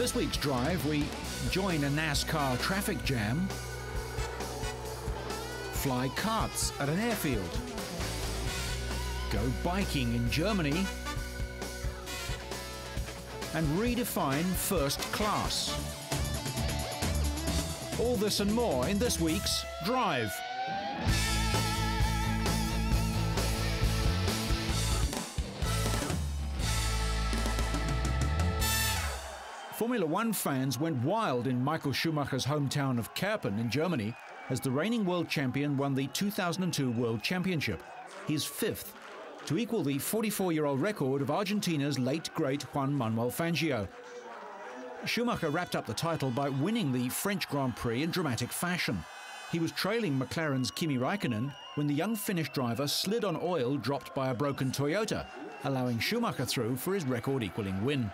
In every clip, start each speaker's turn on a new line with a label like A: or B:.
A: this week's drive, we join a NASCAR traffic jam, fly karts at an airfield, go biking in Germany, and redefine first class. All this and more in this week's Drive. Formula One fans went wild in Michael Schumacher's hometown of Kerpen in Germany as the reigning world champion won the 2002 World Championship, his fifth, to equal the 44-year-old record of Argentina's late great Juan Manuel Fangio. Schumacher wrapped up the title by winning the French Grand Prix in dramatic fashion. He was trailing McLaren's Kimi Raikkonen when the young Finnish driver slid on oil dropped by a broken Toyota, allowing Schumacher through for his record-equaling win.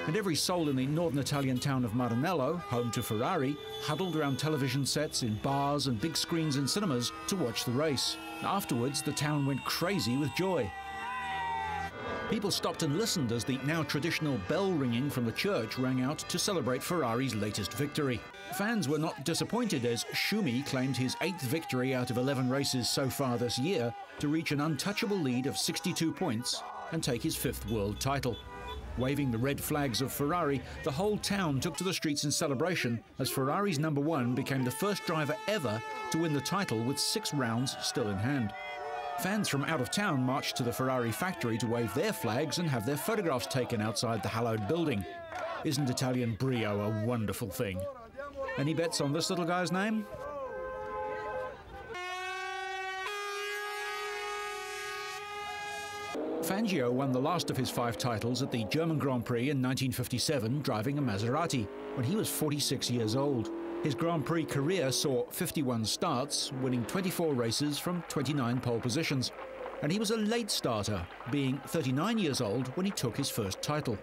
A: And every soul in the northern Italian town of Maranello, home to Ferrari, huddled around television sets in bars and big screens in cinemas to watch the race. Afterwards, the town went crazy with joy. People stopped and listened as the now traditional bell ringing from the church rang out to celebrate Ferrari's latest victory. Fans were not disappointed as Schumi claimed his 8th victory out of 11 races so far this year to reach an untouchable lead of 62 points and take his 5th world title. Waving the red flags of Ferrari, the whole town took to the streets in celebration as Ferrari's number 1 became the first driver ever to win the title with 6 rounds still in hand. Fans from out of town marched to the Ferrari factory to wave their flags and have their photographs taken outside the hallowed building. Isn't Italian brio a wonderful thing? Any bets on this little guy's name? Fangio won the last of his 5 titles at the German Grand Prix in 1957 driving a Maserati when he was 46 years old. His Grand Prix career saw 51 starts, winning 24 races from 29 pole positions. And he was a late starter, being 39 years old when he took his first title.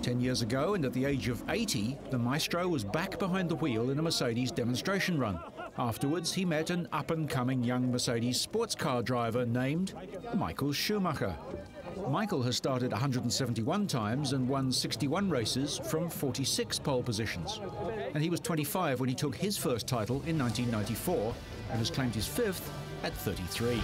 A: 10 years ago, and at the age of 80, the maestro was back behind the wheel in a Mercedes demonstration run. Afterwards, he met an up-and-coming young Mercedes sports car driver named Michael Schumacher. Michael has started 171 times and won 61 races from 46 pole positions. And he was 25 when he took his first title in 1994 and has claimed his 5th at 33.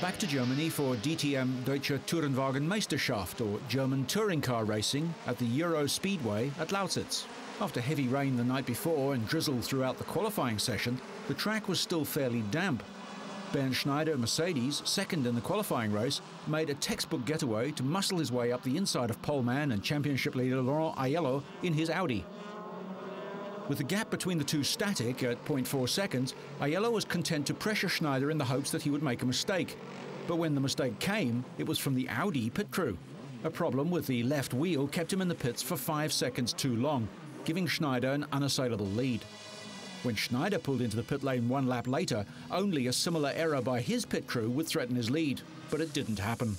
A: Back to Germany for DTM Deutsche Tourenwagen Meisterschaft, or German touring car racing, at the Euro Speedway at Lausitz. After heavy rain the night before and drizzle throughout the qualifying session, the track was still fairly damp. Bernd Schneider, Mercedes, second in the qualifying race, made a textbook getaway to muscle his way up the inside of poleman and championship leader Laurent Aiello in his Audi. With the gap between the two static at 0.4 seconds, Aiello was content to pressure Schneider in the hopes that he would make a mistake. But when the mistake came, it was from the Audi pit crew. A problem with the left wheel kept him in the pits for 5 seconds too long, giving Schneider an unassailable lead. When Schneider pulled into the pit lane 1 lap later, only a similar error by his pit crew would threaten his lead, but it didn't happen.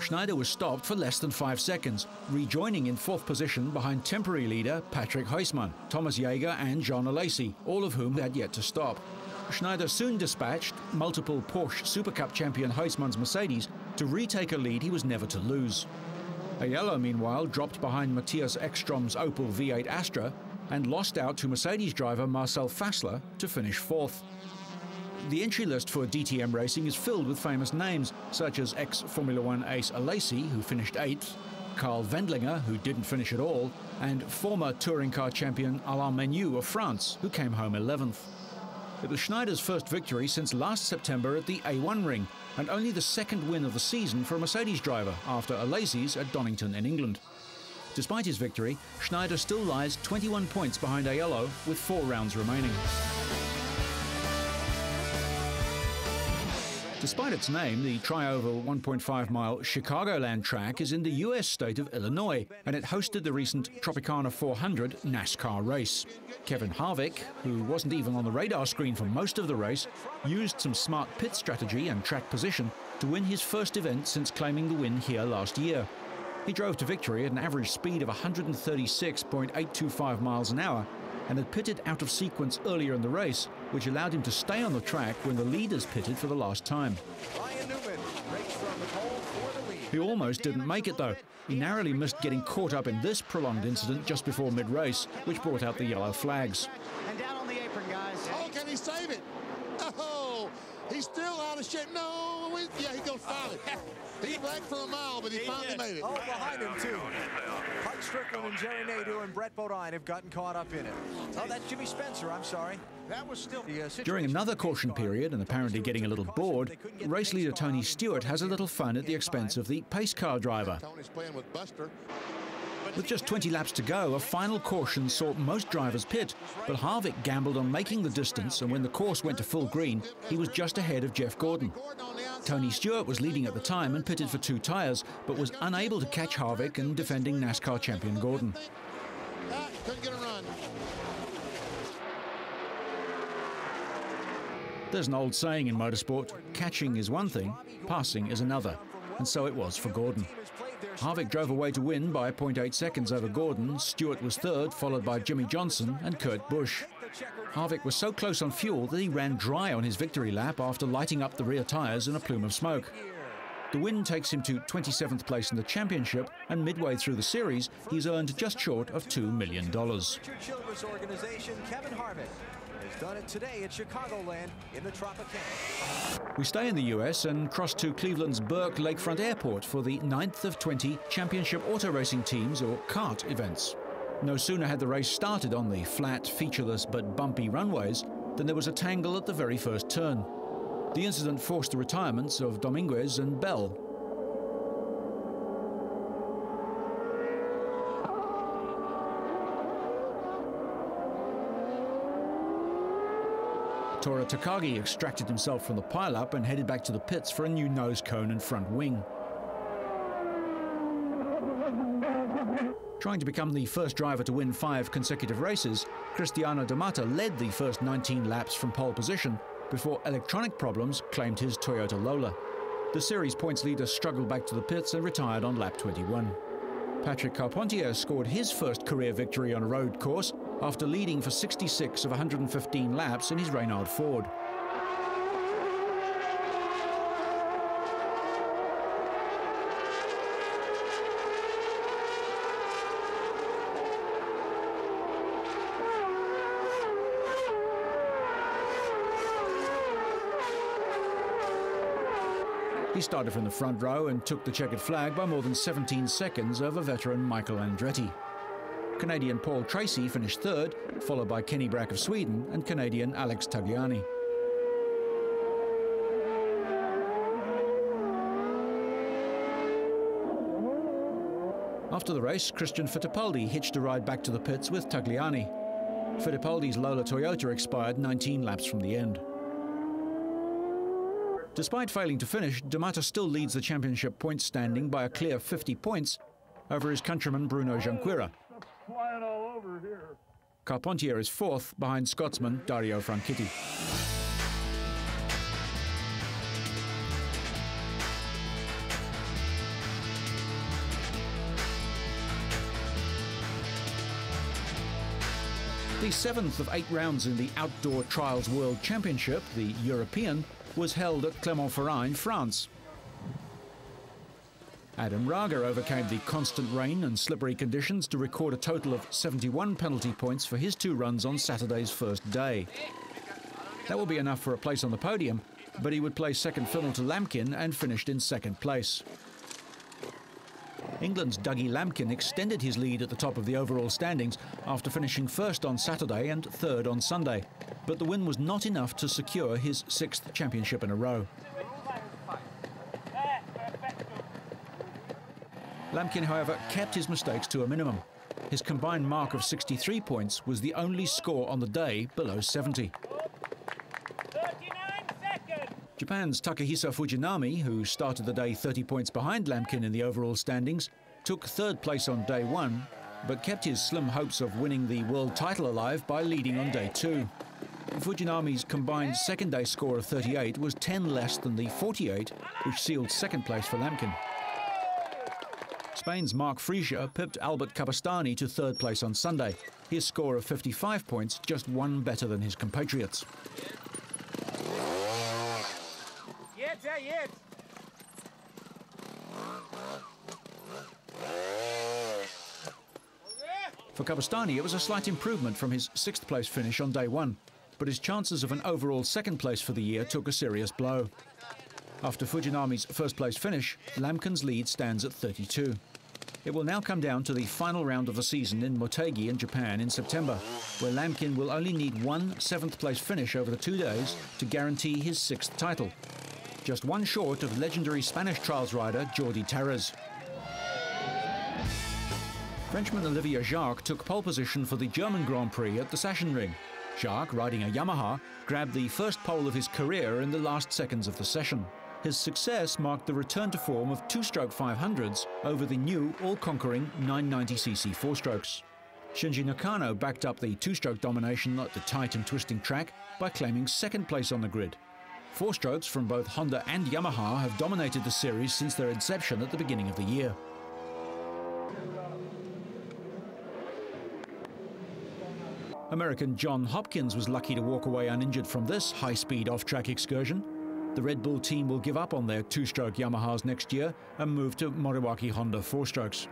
A: Schneider was stopped for less than 5 seconds, rejoining in 4th position behind temporary leader Patrick Huysman, Thomas Jaeger and Jean Alesi, all of whom had yet to stop. Schneider soon dispatched multiple Porsche Super Cup champion Huysman's Mercedes to retake a lead he was never to lose. Aiello, meanwhile, dropped behind Matthias Ekstrom's Opel V8 Astra and lost out to Mercedes driver Marcel Fassler to finish 4th. The entry list for DTM racing is filled with famous names, such as ex-Formula One ace Alesi, who finished 8th, Karl Wendlinger, who didn't finish at all, and former touring car champion Alain Menu of France, who came home 11th. It was Schneider's first victory since last September at the A1 ring, and only the 2nd win of the season for a Mercedes driver after Alesi's at Donington in England. Despite his victory, Schneider still lies 21 points behind Aiello with 4 rounds remaining. Despite its name, the tri-oval 1.5-mile Chicagoland track is in the US state of Illinois, and it hosted the recent Tropicana 400 NASCAR race. Kevin Harvick, who wasn't even on the radar screen for most of the race, used some smart pit strategy and track position to win his first event since claiming the win here last year. He drove to victory at an average speed of 136.825 miles an hour, and had pitted out of sequence earlier in the race, which allowed him to stay on the track when the leaders pitted for the last time. He almost didn't make it, though. He narrowly missed getting caught up in this prolonged incident just before mid-race, which brought out the yellow flags.
B: And down on the apron, guys.
C: Oh, can he save it? Oh, he's still out of shape. No, yeah, he goes finally. He lagged for a mile, but he finally made it.
B: Oh, behind him, too. Hart Strickland and Jerry Nadeau and Brett Bodine have gotten caught up in it. Oh, that's Jimmy Spencer, I'm sorry. That was still
A: During another caution period, and apparently getting a little bored, race leader Tony Stewart has a little fun at the expense of the pace car driver.
C: Tony's playing with Buster.
A: With just 20 laps to go, a final caution saw most drivers pit, but Harvick gambled on making the distance, and when the course went to full green, he was just ahead of Jeff Gordon. Tony Stewart was leading at the time and pitted for 2 tyres, but was unable to catch Harvick and defending NASCAR champion Gordon.
C: Couldn't get a run.
A: There's an old saying in motorsport, catching is one thing, passing is another, and so it was for Gordon. Harvick drove away to win by 0.8 seconds over Gordon. Stewart was third, followed by Jimmy Johnson and Kurt Busch. Harvick was so close on fuel that he ran dry on his victory lap after lighting up the rear tyres in a plume of smoke. The win takes him to 27th place in the championship, and midway through the series, he's earned just short of $2 million.
B: Organization, Kevin Harvick, has done it today at Chicagoland in the Tropicana.
A: We stay in the US and cross to Cleveland's Burke Lakefront Airport for the 9th of 20 Championship Auto Racing Teams, or CART, events. No sooner had the race started on the flat, featureless but bumpy runways than there was a tangle at the very first turn. The incident forced the retirements of Dominguez and Bell. Tora Takagi extracted himself from the pileup and headed back to the pits for a new nose cone and front wing. Trying to become the first driver to win 5 consecutive races, Cristiano D'Amata led the first 19 laps from pole position before electronic problems claimed his Toyota Lola. The series points leader struggled back to the pits and retired on lap 21. Patrick Carpentier scored his first career victory on a road course after leading for 66 of 115 laps in his Reynard Ford. He started from the front row and took the checkered flag by more than 17 seconds over veteran Michael Andretti. Canadian Paul Tracy finished third, followed by Kenny Brack of Sweden and Canadian Alex Tagliani. After the race, Christian Fittipaldi hitched a ride back to the pits with Tagliani. Fittipaldi's Lola Toyota expired 19 laps from the end. Despite failing to finish, D'Amata still leads the championship points standing by a clear 50 points over his countryman Bruno Junqueira. Carpentier is fourth behind Scotsman Dario Franchitti. The 7th of 8 rounds in the Outdoor Trials World Championship, the European, was held at Clermont-Ferrand, France. Adam Raga overcame the constant rain and slippery conditions to record a total of 71 penalty points for his 2 runs on Saturday's first day. That will be enough for a place on the podium, but he would play second fiddle to Lampkin and finished in 2nd place. England's Dougie Lampkin extended his lead at the top of the overall standings after finishing first on Saturday and third on Sunday. But the win was not enough to secure his 6th championship in a row. Lampkin, however, kept his mistakes to a minimum. His combined mark of 63 points was the only score on the day below 70. Japan's Takahisa Fujinami, who started the day 30 points behind Lampkin in the overall standings, took 3rd place on day 1, but kept his slim hopes of winning the world title alive by leading on day 2. Fujinami's combined 2nd day score of 38 was 10 less than the 48, which sealed 2nd place for Lampkin. Spain's Marc Frisia pipped Albert Capistani to 3rd place on Sunday. His score of 55 points, just one better than his compatriots. For Kabastani, it was a slight improvement from his 6th place finish on day one, but his chances of an overall 2nd place for the year took a serious blow. After Fujinami's 1st place finish, Lamkin's lead stands at 32. It will now come down to the final round of the season in Motegi in Japan in September, where Lamkin will only need one 7th place finish over the 2 days to guarantee his 6th title. Just one short of legendary Spanish trials rider Jordi Tarras. Frenchman Olivier Jacques took pole position for the German Grand Prix at the Sachsenring. Jacques, riding a Yamaha, grabbed the first pole of his career in the last seconds of the session. His success marked the return to form of 2-stroke 500s over the new, all-conquering 990cc 4-strokes. Shinji Nakano backed up the 2-stroke domination at the tight and twisting track by claiming 2nd place on the grid. 4-strokes from both Honda and Yamaha have dominated the series since their inception at the beginning of the year. American John Hopkins was lucky to walk away uninjured from this high-speed off-track excursion. The Red Bull team will give up on their 2-stroke Yamahas next year and move to Moriwaki Honda 4-strokes.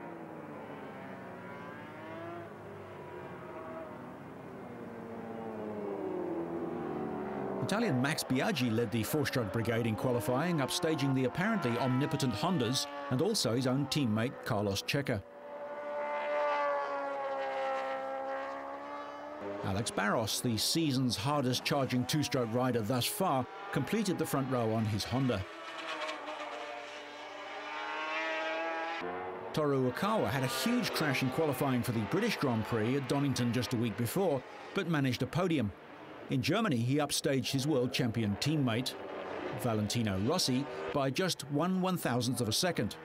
A: Italian Max Biaggi led the 4-stroke brigade in qualifying, upstaging the apparently omnipotent Hondas and also his own teammate Carlos Checa. Alex Barros, the season's hardest charging 2-stroke rider thus far, completed the front row on his Honda. Toru Okawa had a huge crash in qualifying for the British Grand Prix at Donington just a week before, but managed a podium. In Germany, he upstaged his world champion teammate, Valentino Rossi, by just 1/1000th of a second.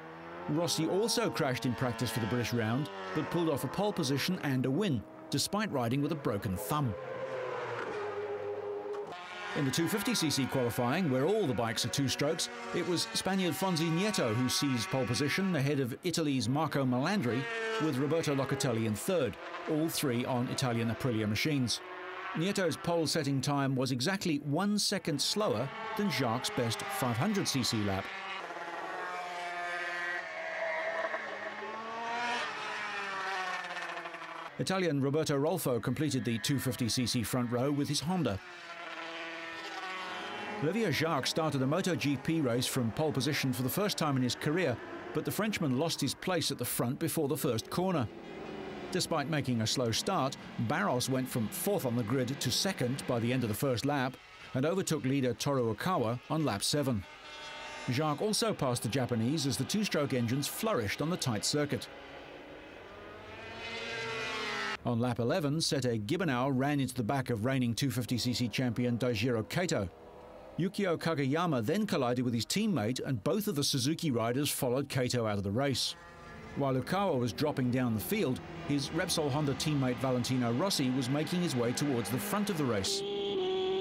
A: Rossi also crashed in practice for the British round, but pulled off a pole position and a win, despite riding with a broken thumb. In the 250cc qualifying, where all the bikes are 2-strokes, it was Spaniard Fonzi Nieto who seized pole position ahead of Italy's Marco Melandri, with Roberto Locatelli in 3rd, all 3 on Italian Aprilia machines. Nieto's pole-setting time was exactly 1 second slower than Jacques' best 500cc lap. Italian Roberto Rolfo completed the 250cc front row with his Honda. Olivier Jacques started a MotoGP race from pole position for the first time in his career, but the Frenchman lost his place at the front before the first corner. Despite making a slow start, Barros went from 4th on the grid to 2nd by the end of the first lap and overtook leader Toru Okawa on lap 7. Jacques also passed the Japanese as the 2-stroke engines flourished on the tight circuit. On lap 11, Sete Gibernau ran into the back of reigning 250cc champion Daijiro Kato. Yukio Kagayama then collided with his teammate, and both of the Suzuki riders followed Kato out of the race. While Okawa was dropping down the field, his Repsol Honda teammate Valentino Rossi was making his way towards the front of the race.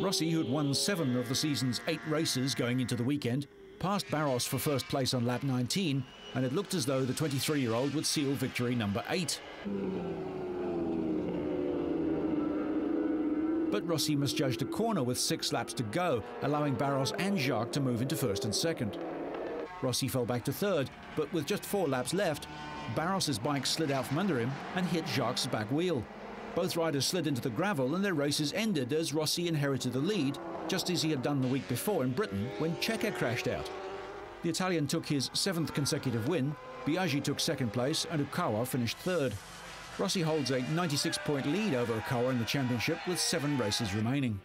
A: Rossi, who had won 7 of the season's 8 races going into the weekend, passed Barros for first place on lap 19, and it looked as though the 23-year-old would seal victory number 8. But Rossi misjudged a corner with 6 laps to go, allowing Barros and Jacques to move into 1st and 2nd. Rossi fell back to 3rd, but with just 4 laps left, Barros' bike slid out from under him and hit Jacques' back wheel. Both riders slid into the gravel and their races ended as Rossi inherited the lead, just as he had done the week before in Britain when Checa crashed out. The Italian took his 7th consecutive win, Biaggi took 2nd place and Okawa finished 3rd. Rossi holds a 96-point lead over Okawa in the championship with 7 races remaining.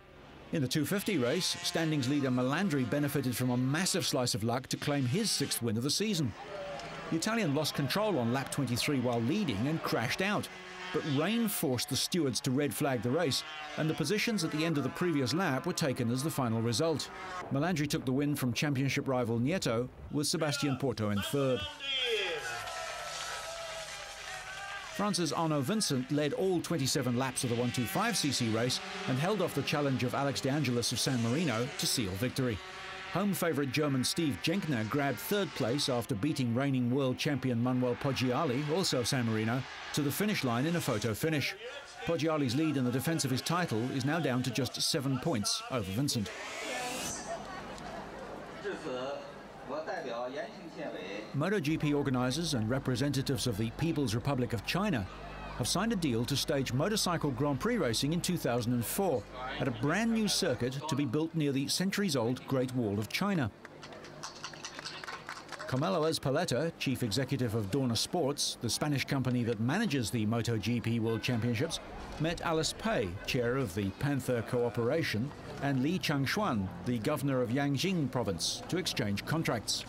A: In the 250 race, standings leader Melandri benefited from a massive slice of luck to claim his 6th win of the season. The Italian lost control on lap 23 while leading and crashed out, but rain forced the stewards to red flag the race, and the positions at the end of the previous lap were taken as the final result. Melandri took the win from championship rival Nieto, with Sebastian Porto in 3rd. France's Arnaud Vincent led all 27 laps of the 125cc race and held off the challenge of Alex De Angelis of San Marino to seal victory. Home favourite German Steve Jenkner grabbed 3rd place after beating reigning world champion Manuel Poggiali, also of San Marino, to the finish line in a photo finish. Poggiali's lead in the defence of his title is now down to just 7 points over Vincent. MotoGP organisers and representatives of the People's Republic of China have signed a deal to stage motorcycle Grand Prix racing in 2004 at a brand new circuit to be built near the centuries-old Great Wall of China. Carmelo Ezpeleta, chief executive of Dorna Sports, the Spanish company that manages the MotoGP World Championships, met Alice Pei, chair of the Panther Cooperation, and Li Changshuan, the governor of Yanjing province, to exchange contracts.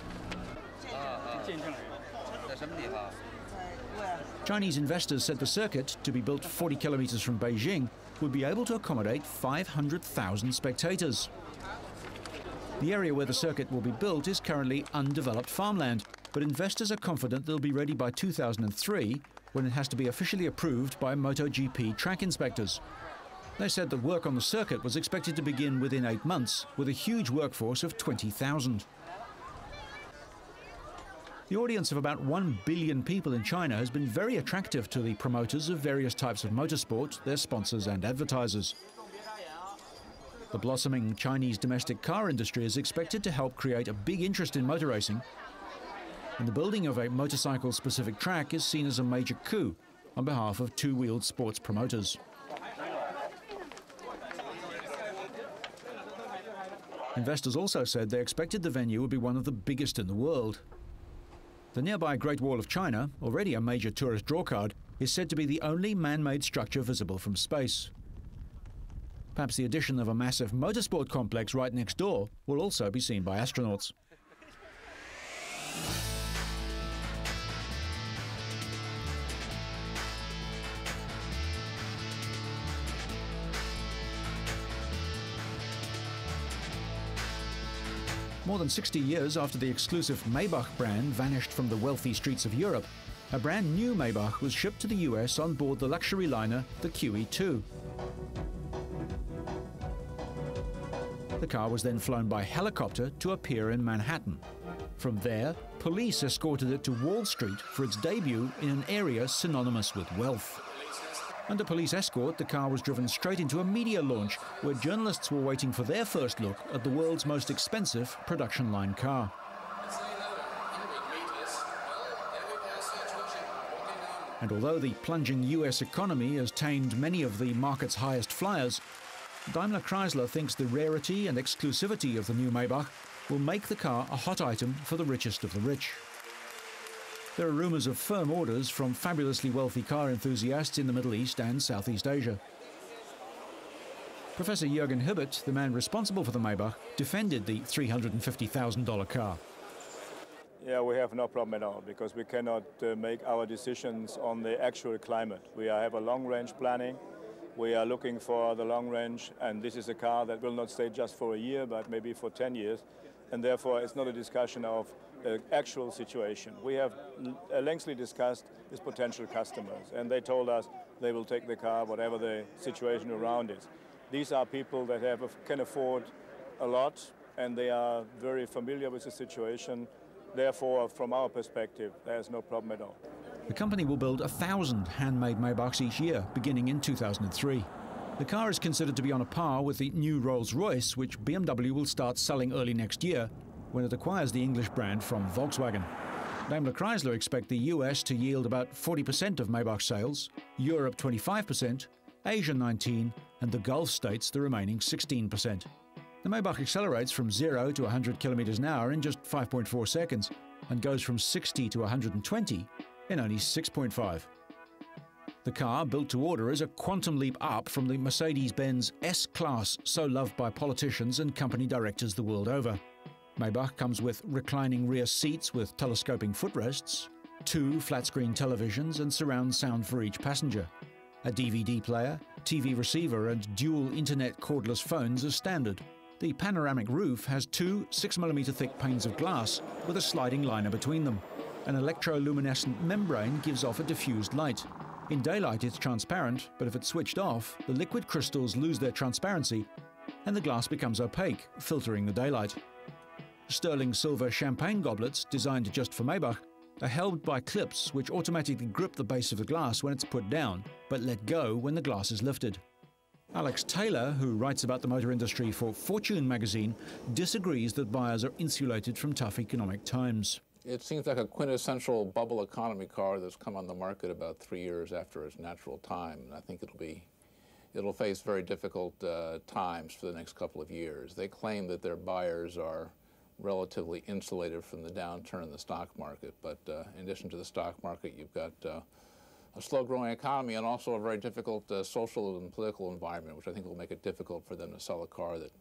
A: Chinese investors said the circuit, to be built 40 kilometers from Beijing, would be able to accommodate 500,000 spectators. The area where the circuit will be built is currently undeveloped farmland, but investors are confident they'll be ready by 2003, when it has to be officially approved by MotoGP track inspectors. They said that work on the circuit was expected to begin within 8 months, with a huge workforce of 20,000. The audience of about 1 billion people in China has been very attractive to the promoters of various types of motorsport, their sponsors and advertisers. The blossoming Chinese domestic car industry is expected to help create a big interest in motor racing, and the building of a motorcycle-specific track is seen as a major coup on behalf of two-wheeled sports promoters. Investors also said they expected the venue would be one of the biggest in the world. The nearby Great Wall of China, already a major tourist drawcard, is said to be the only man-made structure visible from space. Perhaps the addition of a massive motorsport complex right next door will also be seen by astronauts. More than 60 years after the exclusive Maybach brand vanished from the wealthy streets of Europe, a brand new Maybach was shipped to the US on board the luxury liner, the QE2. The car was then flown by helicopter to a pier in Manhattan. From there, police escorted it to Wall Street for its debut in an area synonymous with wealth. Under police escort, the car was driven straight into a media launch where journalists were waiting for their first look at the world's most expensive production line car. And although the plunging US economy has tamed many of the market's highest flyers, Daimler Chrysler thinks the rarity and exclusivity of the new Maybach will make the car a hot item for the richest of the rich. There are rumours of firm orders from fabulously wealthy car enthusiasts in the Middle East and Southeast Asia. Professor Jürgen Hibbert, the man responsible for the Maybach, defended the $350,000 car.
D: Yeah, we have no problem at all, because we cannot make our decisions on the actual climate. We have a long-range planning. We are looking for the long range, and this is a car that will not stay just for a year, but maybe for 10 years. And therefore, it's not a discussion of actual situation. We have lengthily discussed with potential customers, and they told us they will take the car whatever the situation around is. These are people that can afford a lot, and they are very familiar with the situation. Therefore, from our perspective, there's no problem at all.
A: The company will build 1,000 handmade Maybachs each year, beginning in 2003. The car is considered to be on a par with the new Rolls-Royce, which BMW will start selling early next year, when it acquires the English brand from Volkswagen. Daimler Chrysler expect the US to yield about 40% of Maybach sales, Europe 25%, Asia 19%, and the Gulf states the remaining 16%. The Maybach accelerates from 0 to 100 kilometers an hour in just 5.4 seconds and goes from 60 to 120 in only 6.5. The car, built to order, is a quantum leap up from the Mercedes-Benz S-Class so loved by politicians and company directors the world over. Maybach comes with reclining rear seats with telescoping footrests, 2 flat-screen televisions and surround sound for each passenger. A DVD player, TV receiver and dual internet cordless phones are standard. The panoramic roof has 2 6mm thick panes of glass with a sliding liner between them. An electroluminescent membrane gives off a diffused light. In daylight it's transparent, but if it's switched off, the liquid crystals lose their transparency and the glass becomes opaque, filtering the daylight. Sterling silver champagne goblets, designed just for Maybach, are held by clips which automatically grip the base of the glass when it's put down, but let go when the glass is lifted. Alex Taylor, who writes about the motor industry for Fortune magazine, disagrees that buyers are insulated from tough economic times.
E: It seems like a quintessential bubble economy car that's come on the market about 3 years after its natural time. And I think it'll face very difficult times for the next couple of years. They claim that their buyers are relatively insulated from the downturn in the stock market, but in addition to the stock market, you've got a slow-growing economy and also a very difficult social and political environment, which I think will make it difficult for them to sell a car that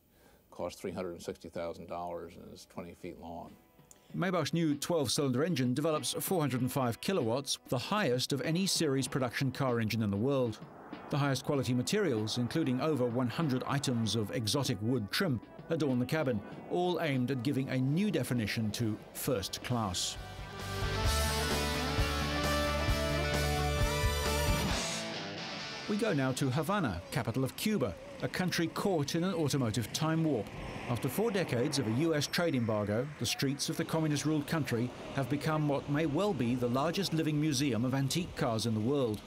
E: costs $360,000 and is 20 feet long.
A: Maybach's new 12-cylinder engine develops 405 kilowatts, the highest of any series production car engine in the world. The highest quality materials, including over 100 items of exotic wood trim, adorn the cabin, all aimed at giving a new definition to first class. We go now to Havana, capital of Cuba, a country caught in an automotive time warp. After 4 decades of a US trade embargo, the streets of the communist-ruled country have become what may well be the largest living museum of antique cars in the world.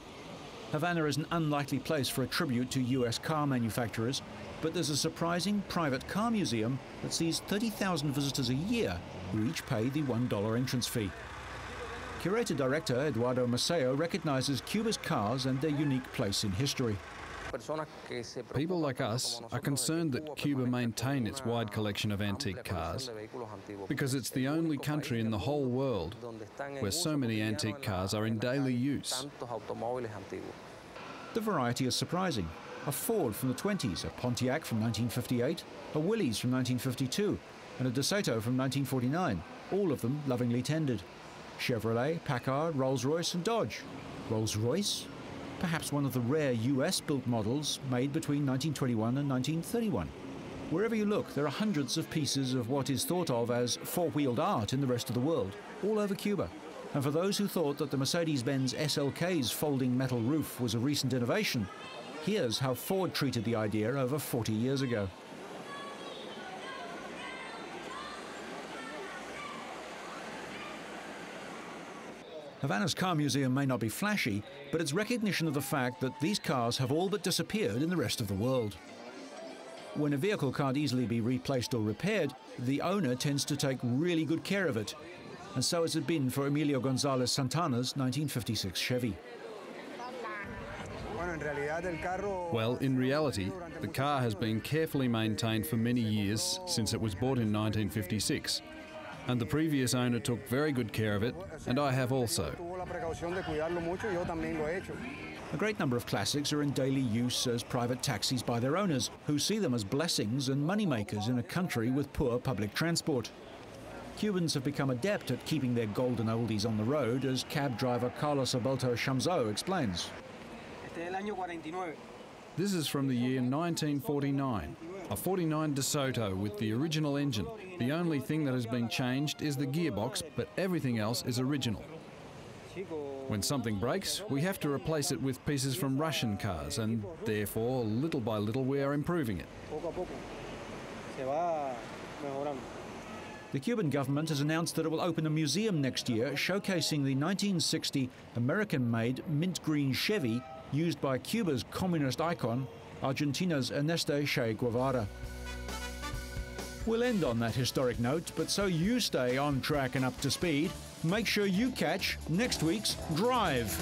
A: Havana is an unlikely place for a tribute to US car manufacturers, but there's a surprising private car museum that sees 30,000 visitors a year who each pay the $1 entrance fee. Curator-director Eduardo Maceo recognizes Cuba's cars and their unique place in history.
F: People like us are concerned that Cuba maintain its wide collection of antique cars because it's the only country in the whole world where so many antique cars are in daily use.
A: The variety is surprising. A Ford from the 20s, a Pontiac from 1958, a Willys from 1952, and a DeSoto from 1949, all of them lovingly tended. Chevrolet, Packard, Rolls-Royce and Dodge. Rolls-Royce? Perhaps one of the rare US-built models made between 1921 and 1931. Wherever you look, there are hundreds of pieces of what is thought of as four-wheeled art in the rest of the world, all over Cuba. And for those who thought that the Mercedes-Benz SLK's folding metal roof was a recent innovation, here's how Ford treated the idea over 40 years ago. Havana's car museum may not be flashy, but it's recognition of the fact that these cars have all but disappeared in the rest of the world. When a vehicle can't easily be replaced or repaired, the owner tends to take really good care of it. And so has it been for Emilio Gonzalez Santana's 1956 Chevy.
F: Well, in reality, the car has been carefully maintained for many years since it was bought in 1956. And the previous owner took very good care of it, and I have also.
A: A great number of classics are in daily use as private taxis by their owners, who see them as blessings and moneymakers in a country with poor public transport. Cubans have become adept at keeping their golden oldies on the road, as cab driver Carlos Alberto Chamzo explains.
F: This is from the year 1949, a 49 DeSoto with the original engine. The only thing that has been changed is the gearbox, but everything else is original. When something breaks, we have to replace it with pieces from Russian cars, and therefore, little by little, we are improving it.
A: The Cuban government has announced that it will open a museum next year showcasing the 1960 American-made mint green Chevy used by Cuba's communist icon, Argentina's Ernesto Che Guevara. We'll end on that historic note, but so you stay on track and up to speed, make sure you catch next week's Drive.